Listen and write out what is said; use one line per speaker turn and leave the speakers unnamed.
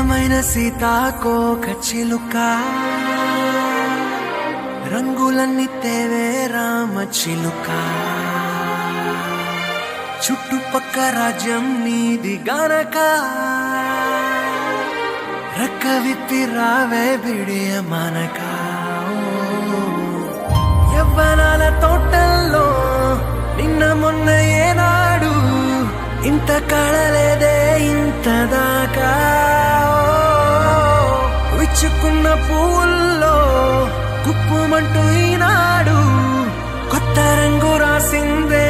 అందమైన సీతాకోక చిలుక రంగులన్నీ తేవే రామ చిలుక చుట్టుపక్క రాజ్యం నీది గనక రక్క విప్పి రావే బిడియ మనక యవ్వనాల తోటల్లో నిన్న మొన్న ఏనాడు ఇంత కళలేదే ఇంత దాకా విచ్చుకున్న పువ్వుల్లో కుప్పుమంటూ ఈనాడు కొత్త రంగు రాసిందే